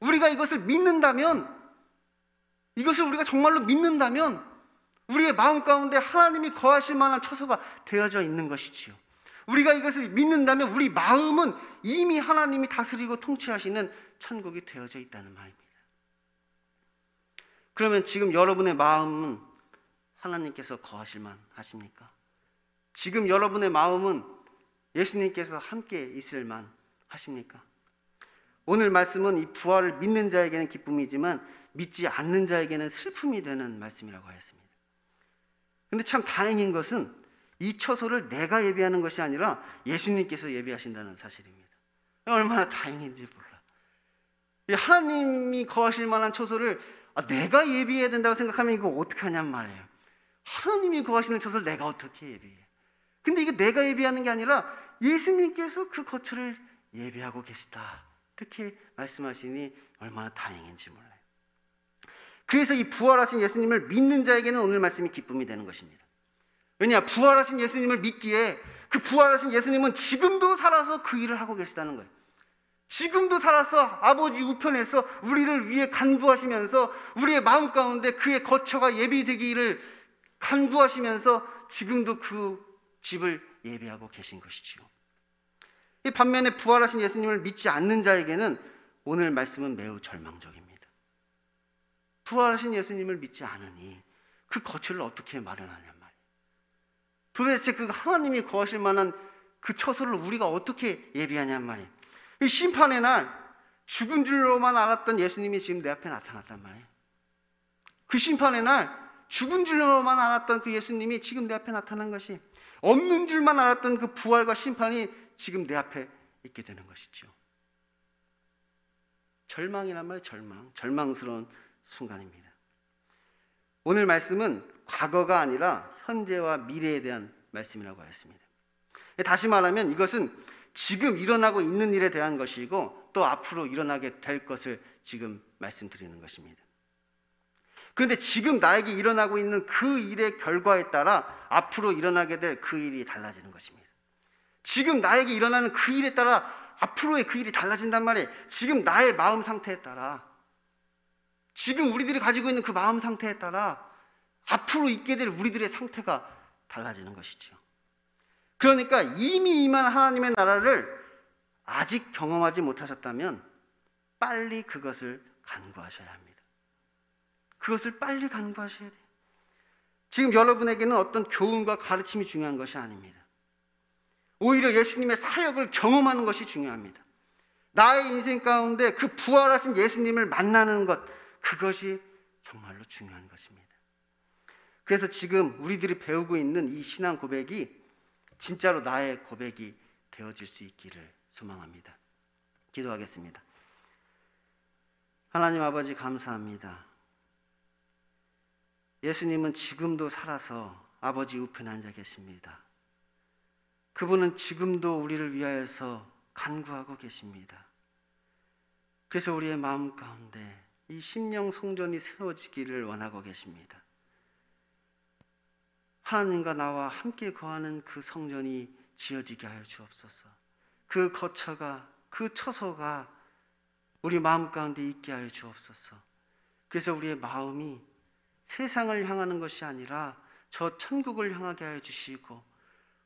우리가 이것을 믿는다면, 이것을 우리가 정말로 믿는다면 우리의 마음 가운데 하나님이 거하실 만한 처소가 되어져 있는 것이지요. 우리가 이것을 믿는다면 우리 마음은 이미 하나님이 다스리고 통치하시는 천국이 되어져 있다는 말입니다. 그러면 지금 여러분의 마음은 하나님께서 거하실 만 하십니까? 지금 여러분의 마음은 예수님께서 함께 있을 만 하십니까? 오늘 말씀은 이 부활을 믿는 자에게는 기쁨이지만 믿지 않는 자에게는 슬픔이 되는 말씀이라고 하였습니다. 근데 참 다행인 것은 이 처소를 내가 예비하는 것이 아니라 예수님께서 예비하신다는 사실입니다. 얼마나 다행인지 몰라. 하나님이 거하실 만한 처소를 내가 예비해야 된다고 생각하면 이거 어떻게 하냔 말이에요. 하나님이 거하시는 처소를 내가 어떻게 예비해. 근데 이게 내가 예비하는 게 아니라 예수님께서 그 거처를 예비하고 계시다. 이렇게 말씀하시니 얼마나 다행인지 몰라요. 그래서 이 부활하신 예수님을 믿는 자에게는 오늘 말씀이 기쁨이 되는 것입니다. 왜냐? 부활하신 예수님을 믿기에 그 부활하신 예수님은 지금도 살아서 그 일을 하고 계시다는 거예요. 지금도 살아서 아버지 우편에서 우리를 위해 간구하시면서 우리의 마음 가운데 그의 거처가 예비되기를 간구하시면서 지금도 그 집을 예비하고 계신 것이지요. 이 반면에 부활하신 예수님을 믿지 않는 자에게는 오늘 말씀은 매우 절망적입니다. 부활하신 예수님을 믿지 않으니 그 거처를 어떻게 마련하냔 말이에요. 도대체 그 하나님이 거하실 만한 그 처소를 우리가 어떻게 예비하냔 말이에요. 이 심판의 날 죽은 줄로만 알았던 예수님이 지금 내 앞에 나타났단 말이에요. 그 심판의 날 죽은 줄로만 알았던 그 예수님이 지금 내 앞에 나타난 것이, 없는 줄만 알았던 그 부활과 심판이 지금 내 앞에 있게 되는 것이죠. 절망이란 말이에요. 절망스러운 순간입니다. 오늘 말씀은 과거가 아니라 현재와 미래에 대한 말씀이라고 하였습니다. 다시 말하면 이것은 지금 일어나고 있는 일에 대한 것이고 또 앞으로 일어나게 될 것을 지금 말씀드리는 것입니다. 그런데 지금 나에게 일어나고 있는 그 일의 결과에 따라 앞으로 일어나게 될 그 일이 달라지는 것입니다. 지금 나에게 일어나는 그 일에 따라 앞으로의 그 일이 달라진단 말이에요. 지금 나의 마음 상태에 따라, 지금 우리들이 가지고 있는 그 마음 상태에 따라 앞으로 있게 될 우리들의 상태가 달라지는 것이죠. 그러니까 이미 임한 하나님의 나라를 아직 경험하지 못하셨다면 빨리 그것을 간구하셔야 합니다. 그것을 빨리 간구하셔야 돼요. 지금 여러분에게는 어떤 교훈과 가르침이 중요한 것이 아닙니다. 오히려 예수님의 사역을 경험하는 것이 중요합니다. 나의 인생 가운데 그 부활하신 예수님을 만나는 것, 그것이 정말로 중요한 것입니다. 그래서 지금 우리들이 배우고 있는 이 신앙 고백이 진짜로 나의 고백이 되어질 수 있기를 소망합니다. 기도하겠습니다. 하나님 아버지 감사합니다. 예수님은 지금도 살아서 아버지 우편에 앉아 계십니다. 그분은 지금도 우리를 위하여서 간구하고 계십니다. 그래서 우리의 마음 가운데 이 심령 성전이 세워지기를 원하고 계십니다. 하나님과 나와 함께 거하는 그 성전이 지어지게 하여 주옵소서. 그 거처가, 그 처소가 우리 마음 가운데 있게 하여 주옵소서. 그래서 우리의 마음이 세상을 향하는 것이 아니라 저 천국을 향하게 하여 주시고,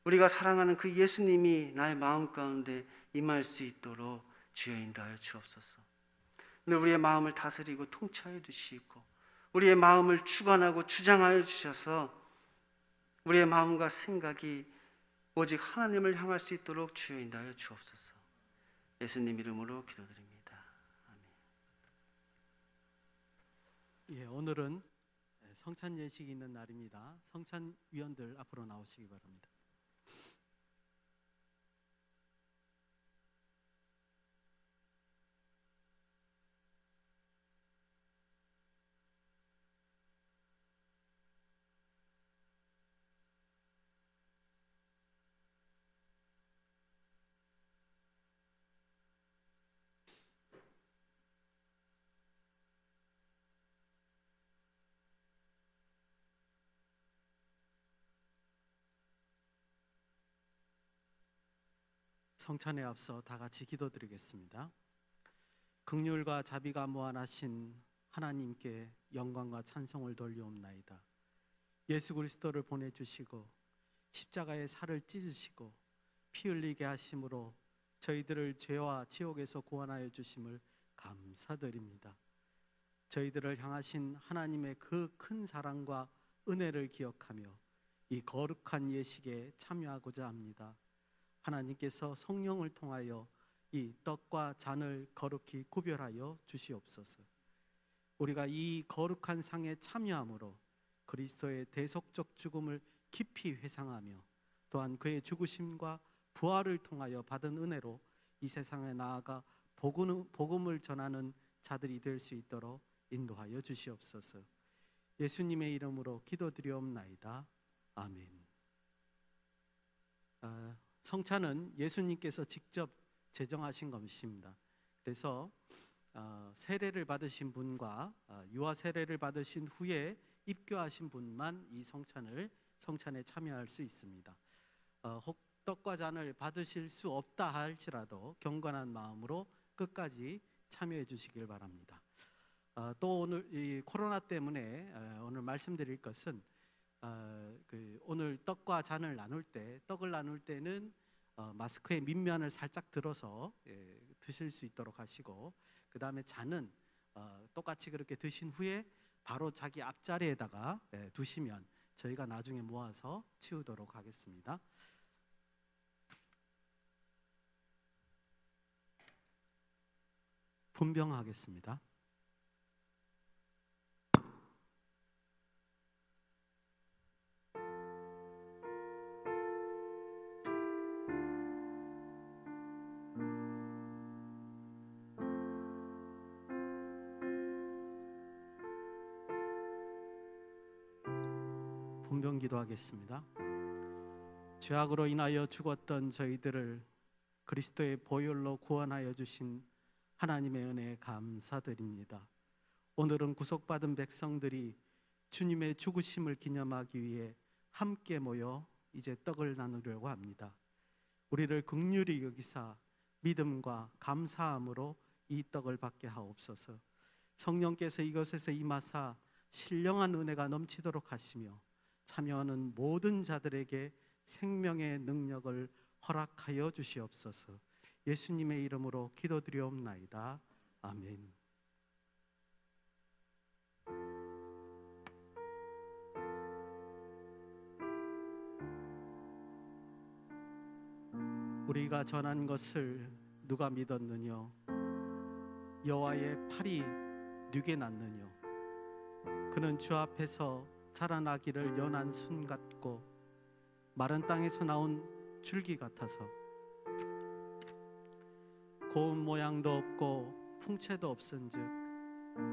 우리가 사랑하는 그 예수님이 나의 마음 가운데 임할 수 있도록 주여 인도하여 주옵소서. 늘 우리의 마음을 다스리고 통치하여 주시고, 우리의 마음을 주관하고 주장하여 주셔서 우리의 마음과 생각이 오직 하나님을 향할 수 있도록 주여 인도하여 주옵소서. 예수님 이름으로 기도드립니다. 아멘. 예, 오늘은 성찬 예식이 있는 날입니다. 성찬 위원들 앞으로 나오시기 바랍니다. 성찬에 앞서 다 같이 기도드리겠습니다. 긍휼과 자비가 무한하신 하나님께 영광과 찬송을 돌리옵나이다. 예수 그리스도를 보내주시고 십자가의 살을 찢으시고 피 흘리게 하심으로 저희들을 죄와 지옥에서 구원하여 주심을 감사드립니다. 저희들을 향하신 하나님의 그 큰 사랑과 은혜를 기억하며 이 거룩한 예식에 참여하고자 합니다. 하나님께서 성령을 통하여 이 떡과 잔을 거룩히 구별하여 주시옵소서. 우리가 이 거룩한 상에 참여함으로 그리스도의 대속적 죽음을 깊이 회상하며 또한 그의 죽으심과 부활을 통하여 받은 은혜로 이 세상에 나아가 복음을 전하는 자들이 될 수 있도록 인도하여 주시옵소서. 예수님의 이름으로 기도드리옵나이다. 아멘. 성찬은 예수님께서 직접 제정하신 것입니다. 그래서 세례를 받으신 분과 유아 세례를 받으신 후에 입교하신 분만 이 성찬에 참여할 수 있습니다. 혹 떡과 잔을 받으실 수 없다 할지라도 경건한 마음으로 끝까지 참여해 주시길 바랍니다. 또 오늘 이 코로나 때문에 오늘 말씀드릴 것은 오늘 떡과 잔을 나눌 때, 떡을 나눌 때는 마스크의 밑면을 살짝 들어서 드실 수 있도록 하시고, 그 다음에 잔은 똑같이 그렇게 드신 후에 바로 자기 앞자리에다가 두시면 저희가 나중에 모아서 치우도록 하겠습니다. 분병하겠습니다. 분병 기도하겠습니다. 죄악으로 인하여 죽었던 저희들을 그리스도의 보혈로 구원하여 주신 하나님의 은혜에 감사드립니다. 오늘은 구속받은 백성들이 주님의 죽으심을 기념하기 위해 함께 모여 이제 떡을 나누려고 합니다. 우리를 긍휼히 여기사 믿음과 감사함으로 이 떡을 받게 하옵소서. 성령께서 이곳에서 임하사 신령한 은혜가 넘치도록 하시며 참여하는 모든 자들에게 생명의 능력을 허락하여 주시옵소서. 예수님의 이름으로 기도드리옵나이다. 아멘. 우리가 전한 것을 누가 믿었느뇨? 여호와의 팔이 누게 났느뇨? 그는 주 앞에서 자라나기를 연한 순 같고 마른 땅에서 나온 줄기 같아서 고운 모양도 없고 풍채도 없은즉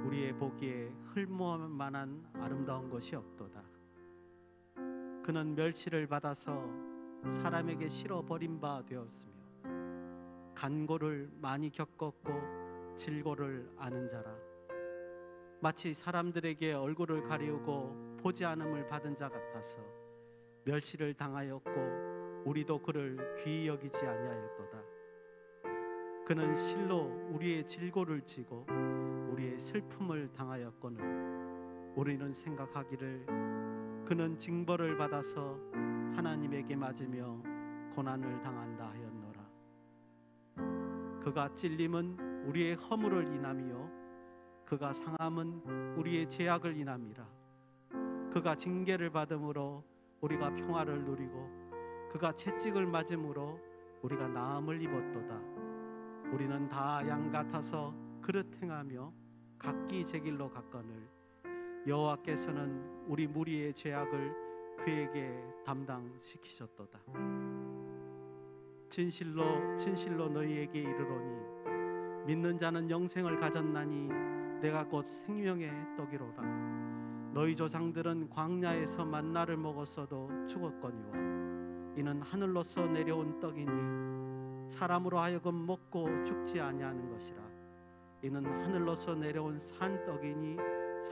우리의 보기에 흠모할 만한 아름다운 것이 없도다. 그는 멸시를 받아서 사람에게 실어 버린 바 되었으며 간고를 많이 겪었고 질고를 아는 자라. 마치 사람들에게 얼굴을 가리우고 보지 않음을 받은 자 같아서 멸시를 당하였고 우리도 그를 귀히 여기지 아니하였도다. 그는 실로 우리의 질고를 지고 우리의 슬픔을 당하였거늘 우리는 생각하기를 그는 징벌을 받아서 하나님에게 맞으며 고난을 당한다 하였노라. 그가 찔림은 우리의 허물을 인함이요 그가 상함은 우리의 죄악을 인함이라. 그가 징계를 받음으로 우리가 평화를 누리고 그가 채찍을 맞음으로 우리가 나음을 입었도다. 우리는 다 양 같아서 그릇 행하며 각기 제 길로 갔거늘 여호와께서는 우리 무리의 죄악을 그에게 담당시키셨도다. 진실로 진실로 너희에게 이르노니 믿는 자는 영생을 가졌나니 내가 곧 생명의 떡이로다. 너희 조상들은 광야에서 만나를 먹었어도 죽었거니와 이는 하늘로서 내려온 떡이니 사람으로 하여금 먹고 죽지 아니하는 것이라. 이는 하늘로서 내려온 산떡이니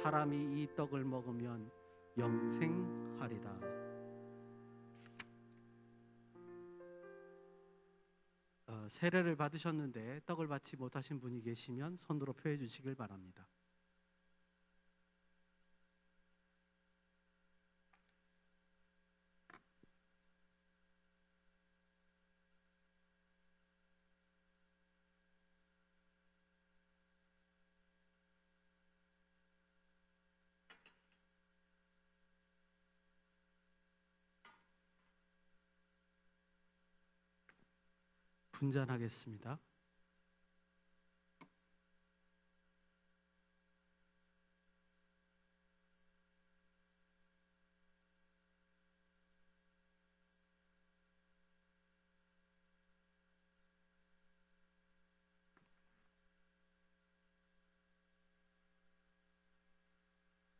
사람이 이 떡을 먹으면 영생하리라. 세례를 받으셨는데 떡을 받지 못하신 분이 계시면 손으로 표해 주시길 바랍니다. 분잔하겠습니다.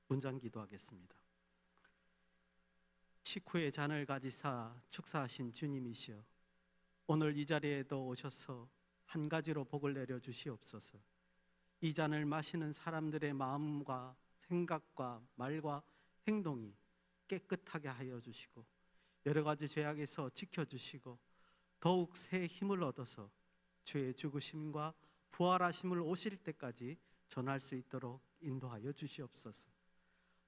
분잔 기도하겠습니다. 식후에 잔을 가지사 축사하신 주님이시여 오늘 이 자리에도 오셔서 한 가지로 복을 내려 주시옵소서. 이 잔을 마시는 사람들의 마음과 생각과 말과 행동이 깨끗하게 하여 주시고 여러 가지 죄악에서 지켜주시고 더욱 새 힘을 얻어서 주의 죽으심과 부활하심을 오실 때까지 전할 수 있도록 인도하여 주시옵소서.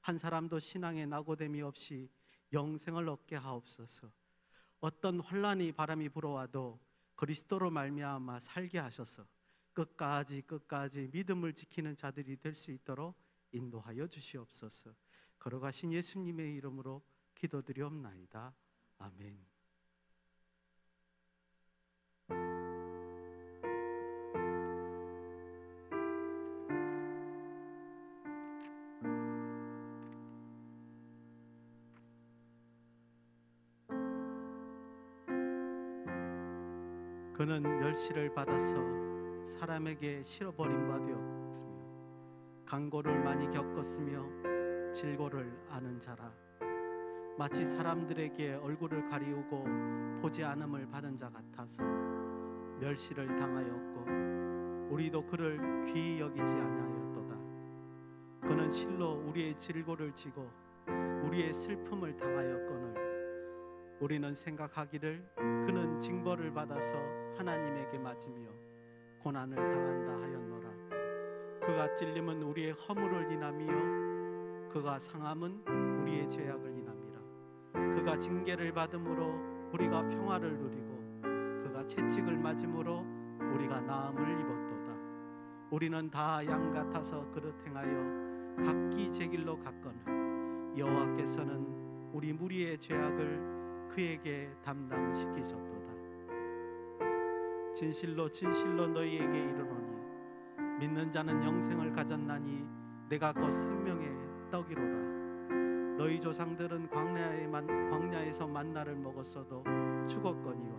한 사람도 신앙에 낙오됨이 없이 영생을 얻게 하옵소서. 어떤 환난이 바람이 불어와도 그리스도로 말미암아 살게 하셔서 끝까지 믿음을 지키는 자들이 될 수 있도록 인도하여 주시옵소서. 걸어가신 예수님의 이름으로 기도드리옵나이다. 아멘. 그는 멸시를 받아서 사람에게 실어버린 바 되었으며 강고를 많이 겪었으며 질고를 아는 자라. 마치 사람들에게 얼굴을 가리우고 보지 않음을 받은 자 같아서 멸시를 당하였고 우리도 그를 귀히 여기지 아니하였도다. 그는 실로 우리의 질고를 지고 우리의 슬픔을 당하였거늘 우리는 생각하기를 그는 징벌을 받아서 하나님에게 맞으며 고난을 당한다 하였노라. 그가 찔림은 우리의 허물을 인하며 그가 상함은 우리의 죄악을 인함이라. 그가 징계를 받음으로 우리가 평화를 누리고 그가 채찍을 맞음으로 우리가 나음을 입었도다. 우리는 다 양 같아서 그릇 행하여 각기 제 길로 갔거늘 여호와께서는 우리 무리의 죄악을 그에게 담당시키셨도다. 진실로 진실로 너희에게 이르노니 믿는 자는 영생을 가졌나니 내가 곧 생명의 떡이로라. 너희 조상들은 광야에서 만나를 먹었어도 죽었거니와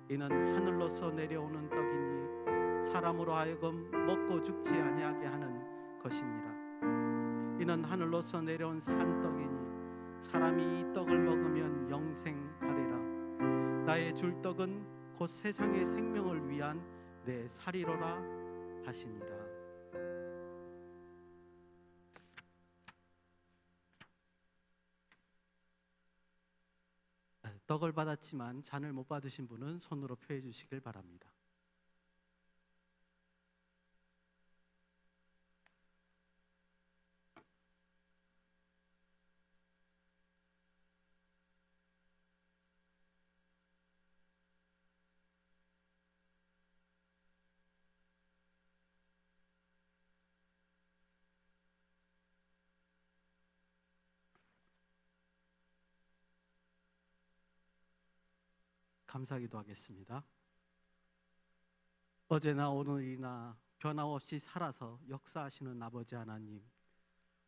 이는 하늘로서 내려오는 떡이니 사람으로 하여금 먹고 죽지 아니하게 하는 것이니라. 이는 하늘로서 내려온 산떡이니 사람이 이 떡을 먹으면 영생하리라. 나의 줄 떡은 곧 세상의 생명을 위한 내 살이로라 하시니라. 떡을 받았지만 잔을 못 받으신 분은 손으로 표해 주시길 바랍니다. 감사기도 하겠습니다. 어제나 오늘이나 변함없이 살아서 역사하시는 아버지 하나님,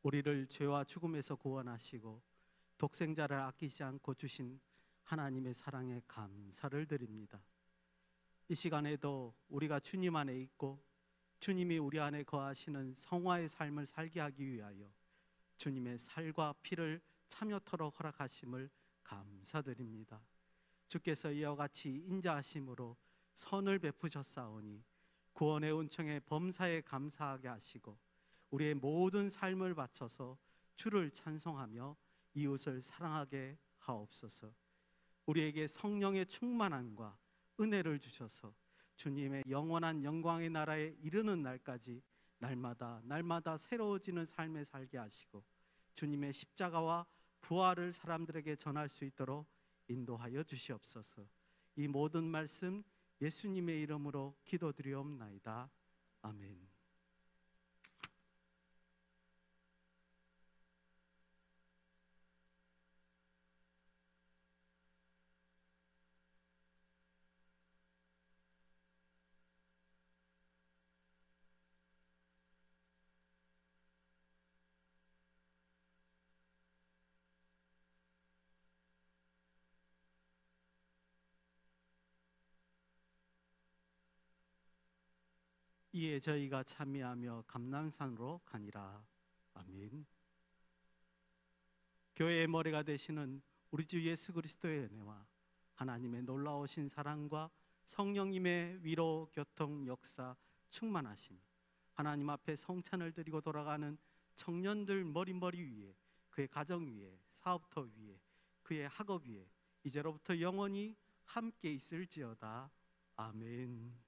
우리를 죄와 죽음에서 구원하시고 독생자를 아끼지 않고 주신 하나님의 사랑에 감사를 드립니다. 이 시간에도 우리가 주님 안에 있고 주님이 우리 안에 거하시는 성화의 삶을 살게 하기 위하여 주님의 살과 피를 참여토록 허락하심을 감사드립니다. 주께서 이와 같이 인자하심으로 선을 베푸셨사오니 구원의 은총에 범사에 감사하게 하시고 우리의 모든 삶을 바쳐서 주를 찬송하며 이웃을 사랑하게 하옵소서. 우리에게 성령의 충만함과 은혜를 주셔서 주님의 영원한 영광의 나라에 이르는 날까지 날마다 새로워지는 삶에 살게 하시고 주님의 십자가와 부활을 사람들에게 전할 수 있도록 인도하여 주시옵소서. 이 모든 말씀 예수님의 이름으로 기도드리옵나이다. 아멘. 이에 저희가 참여하며 감람산으로 가니라. 아멘. 교회의 머리가 되시는 우리 주 예수 그리스도의 은혜와 하나님의 놀라우신 사랑과 성령님의 위로, 교통, 역사, 충만하심, 하나님 앞에 성찬을 드리고 돌아가는 청년들 머리 위에, 그의 가정 위에, 사업터 위에, 그의 학업 위에 이제로부터 영원히 함께 있을지어다. 아멘.